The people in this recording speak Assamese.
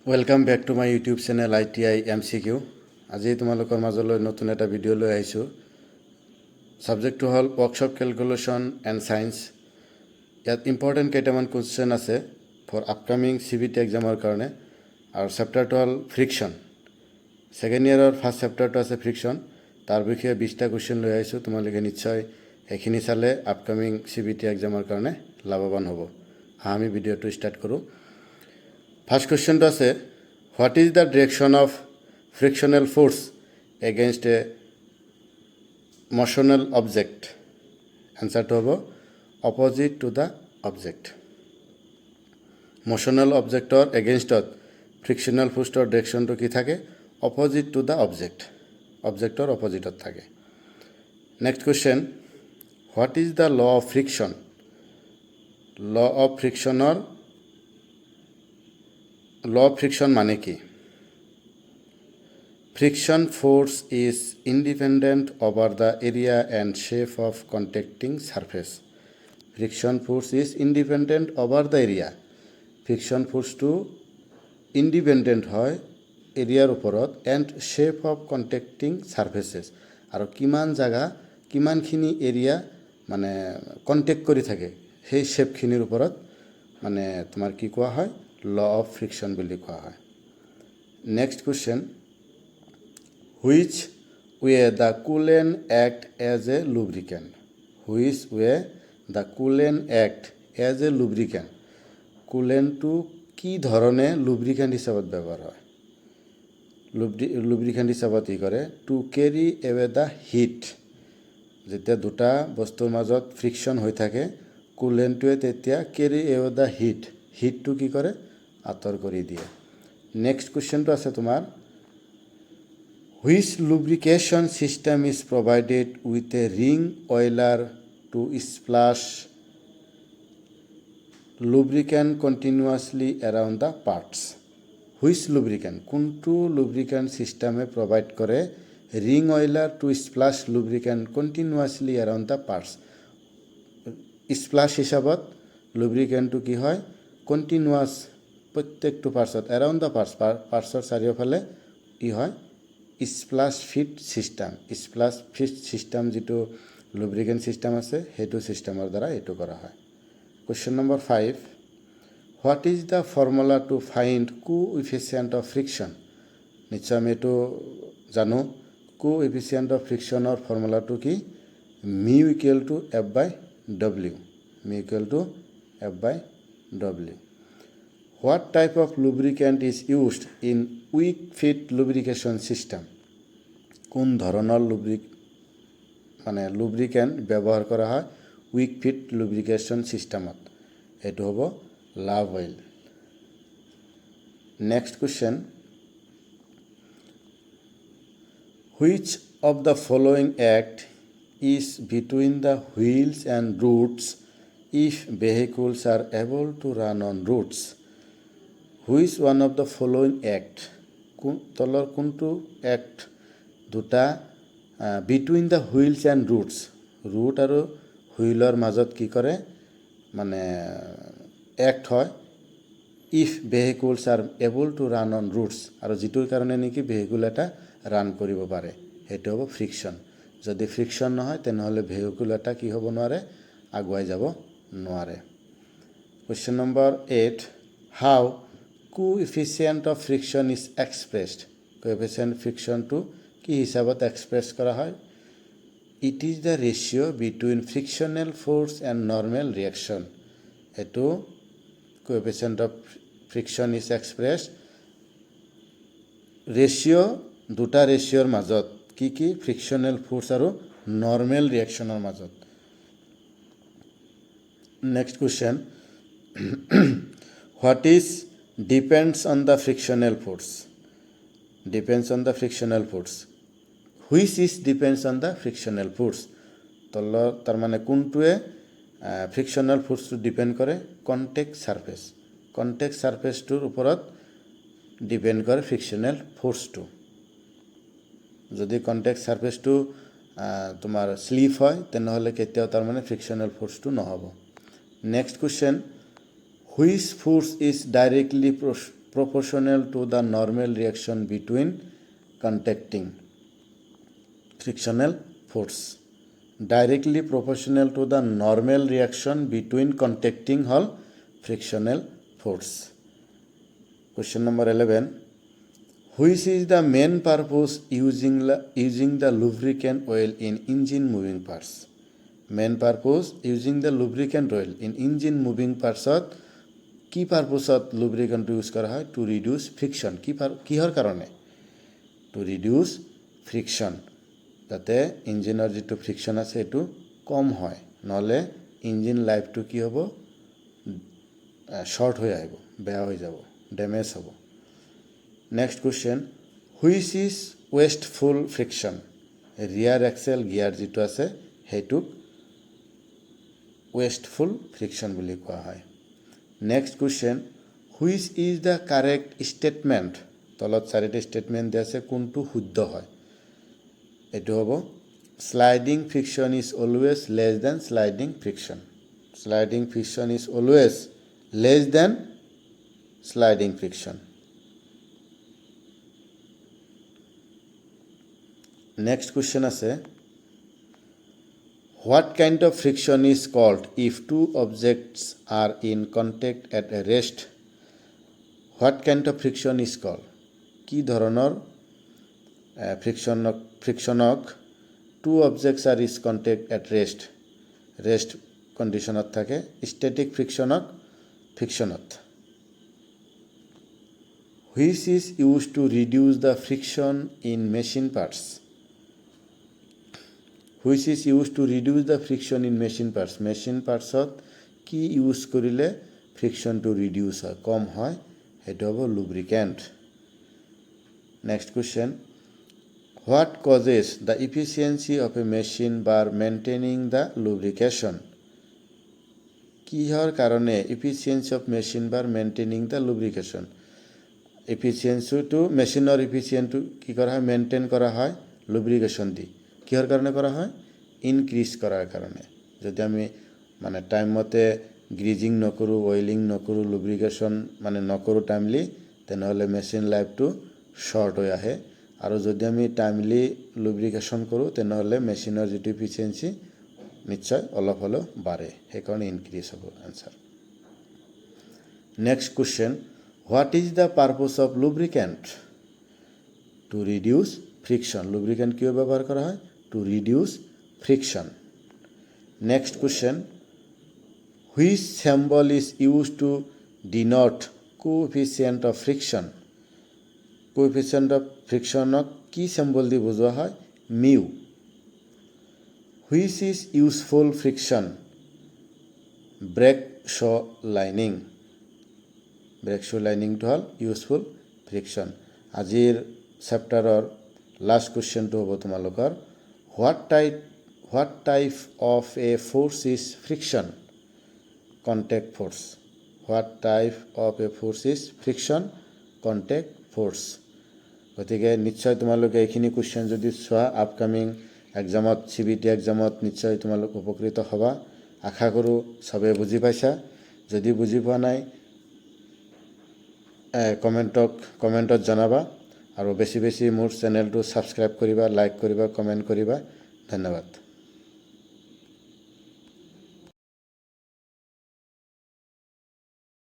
Welcome back to my YouTube channel itimcq. আজি তোমালোকৰ মাজলৈ নতুন এটা ভিডিও লৈ আহিছো। সাবজেক্ট হল ওয়াৰ্কশপ ক্যালকুলেশন এন্ড সায়েন্স। ইয়াত ইম্পৰ্টেন্ট কেইটামান কোৱেশ্চন আছে ফৰ আপকামিং CBT এক্সামৰ কাৰণে আৰু চেপ্টাৰটো হল ফ্ৰিকশন। সেকেন্ড ইয়াৰৰ ফাৰ্স্ট চেপ্টাৰটো আছে ফ্ৰিকশন। তাৰ বিষয়ে 20টা কোৱেশ্চন লৈ আহিছো। তোমালোকে নিশ্চয় এখিনি চালে আপকামিং CBT এক্সামৰ কাৰণে লাভৱান হ'ব। আমি ভিডিওটো স্টাৰ্ট কৰো। First question to say, what is the direction of frictional force against a motional object? Answer to have opposite to the object. Motional object or against a frictional force or direction to ki thake opposite to the object. Object or opposite or thake. Next question, what is the law of friction? Law of friction or law of friction মানে কি? Friction force is independent over the area and shape of contacting surface. Friction force is independent over the area. Friction force to independent হয় এরিয়ার ওপৰত and shape of contacting surfaces. আৰু কিমান জায়গা কিমানখিনি এৰিয়া মানে কন্টেক্ট কৰি থাকে সেই শেপখিনিৰ ওপৰত মানে তোমাৰ কি কোৱা হয় law of friction বুলি কোৱা হয়। Next question, which way the coolant act as a lubricant? Which way the coolant act as a lubricant? Coolant to কি ধৰণে lubricant হিচাপত ব্যৱহাৰ হয়? Lubricant হিচাপত কি কৰে? To carry away the heat. যেতিয়া দুটা বস্তুৰ মাজত ফ্ৰিকশন হৈ থাকে কুলেন্টটোৱে তেতিয়া carry away the heat. হিটটো কি কৰে আঁতৰ কৰি দিয়ে। নেক্সট কোৱেশ্চনটো আছে তোমাৰ, which lubrication system is provided with a ring oiler to splash lubricant continuously around the parts? Which lubricant কোনটো lubricant system provide কৰে ring oiler to splash lubricant continuously around the parts? splash হিসাবত lubricant to কি হয় continuous প্ৰত্যেকটো পাৰ্টছত around the পাৰ্টছৰ চাৰিওফালে ই হয় splash fit system. Splash fit system যেটো লুব্ৰিকেন্ট সিস্টেম আছে হেতু সিস্টেমৰ দ্বাৰা এটো কৰা হয়। Question number 5, what is the formula to find coefficient of friction? নিশ্চয় আমি এটো জানো কোএফিচিয়েন্ট অফ ফ্ৰিকশনৰ ফৰ্মুলাটো কি mu equal to F/W. mu equal to F/W. What type of lubricant is used in weak fit lubrication system? কোন ধৰণৰ lubricant ব্যৱহাৰ কৰা হয় weak fit lubrication systemত? এটো হ'ব lube oil. Next question, which of the following act is between the wheels and roots if vehicles are able to run on roots? Which one of the following act? তলৰ কোনটো act দুটা between the wheels and roots root আৰু wheelৰ মাজত কি কৰে মানে act হয় if vehicles are able to run on roots আৰু যেটোৰ কাৰণে নেকি vehicle এটা run কৰিব পাৰে হেতু হ'ব friction। যদি friction নহয় তেনেহলে vehicle এটা কি হ'ব নোৱাৰে আগুৱাই যাব নোৱাৰে। Question number 8, how coefficient of friction is expressed? Coefficient friction to কি হিসাবত express করা হয়? It is the ratio between frictional force and normal reaction. এটো coefficient of friction is expressed ratio দুটা ৰেশিওৰ মাজত কি কি frictional force আৰু normal reactionৰ মাজত। Next question, what is depends on the frictional force? Depends on the frictional force. Which is depends on the frictional force? তার মানে কোনটোৱে frictional force to depend কৰে contact surface. Contact surface টোৰ ওপৰত depend কৰে frictional force টো। যদি contact surface টো তোমাৰ স্লিপ হয় তেনেহলে কেতিয়াও তাৰ মানে frictional force টো নহব। Next question, which force is directly proportional to the normal reaction between contacting frictional force. Directly proportional to the normal reaction between contacting hol frictional force. Question number 11. Which is the main purpose using the lubricant oil in engine moving parts? Main purpose using the lubricant oil in engine moving parts কি পারপোসত lubricant ইউজ করা হয়? To reduce friction. কিহৰ কাৰণে? টু ৰিডিউস ফ্ৰিকশন, যাতে ইঞ্জিনৰ যিটো ফ্রিকশন আছে এইটো কম হয়, নহ'লে ইঞ্জিন লাইফটো কি হ'ব? শৰ্ট হৈ আহিব, বেয়া হৈ যাব, ডেমেজ হ'ব। Next question, which is wasteful friction? Rear axle gear যিটো আছে সেইটোক ৱেষ্টফুল ফ্ৰিকশন বুলি কোৱা হয়। Next question, which is the correct statement? তলত চাৰিটা ষ্টেটমেণ্ট দিয়া আছে, কোনটো শুদ্ধ হয়? এইটো হ'ব sliding friction is always less than sliding friction. Sliding friction is always less than sliding friction. Next question আছে, what kind of friction is called if two objects are in contact at a rest? What kind of friction is called? কি ধৰণৰ ফ্ৰিকশনক two objects are is contact at rest কণ্ডিশ্যনত থাকে, ষ্টেটিক ফ্ৰিকশনত। Which is use to reduce the friction in machine parts? Which is use to reduce the friction in machine parts? Machine পাৰ্টছত কি ইউজ কৰিলে ফ্ৰিকশনটো ৰিডিউচ হয়, কম হয়? সেইটো হ'ব lubricant. Next question, what causes the efficiency of a machine bar maintaining the lubrication? কিহৰ কাৰণে efficiency of machine bar maintaining the lubrication? ইফিচিয়েঞ্চিটো, মেচিনৰ ইফিচিয়েঞ্চিটো কি কৰা হয়? মেইনটেইন কৰা হয় লুব্ৰিকেশ্যন দি। কিহৰ কাৰণে কৰা হয়? ইনক্ৰিজ কৰাৰ কাৰণে। যদি আমি টাইম মতে গ্ৰিজিং নকৰোঁ, অইলিং নকৰোঁ, লুব্ৰিকেশ্যন নকৰোঁ টাইমলি, তেনেহ'লে মেচিন লাইফটো শ্বৰ্ট হৈ আহে। আৰু যদি আমি টাইমলি লুব্ৰিকেশ্যন কৰোঁ, তেনেহ'লে মেচিনৰ যিটো ইফিচিয়েঞ্চি নিশ্চয় অলপ হ'লেও বাঢ়ে, সেইকাৰণে ইনক্ৰিজ হ'ব answer. Next question, what is the purpose of lubricant? To reduce friction. Lubricant কিয় ব্যৱহাৰ কৰা হয়? To reduce friction. Next question, which symbol is use to denote coefficient of friction? Coefficient of ফ্ৰিকশনক কি চিম্বল দি বুজোৱা হয়? Mu. Which is useful friction? Brake shoe lining. Brake shoe লাইনিংটো হ'ল ইউজফুল ফ্ৰিকশন। আজিৰ চেপ্টাৰৰ লাষ্ট কুৱেশ্যনটো হ'ব তোমালোকৰ, what type of a force is friction? Contact force. What type of a force is friction? Contact force. গতিকে নিশ্চয় তোমালোকে এইখিনি কুৱেশ্যন যদি চোৱা, আপকামিং এক্সামত, CBT এক্সামত নিশ্চয় তোমালোক উপকৃত হ'বা। আশা কৰোঁ চবে বুজি পাইছা। যদি বুজি পোৱা নাই কমেণ্টত জনাবা, আৰু বেছি মোৰ চেনেলটো ছাবস্ক্ৰাইব কৰিবা, লাইক কৰিবা, কমেণ্ট কৰিবা। ধন্যবাদ।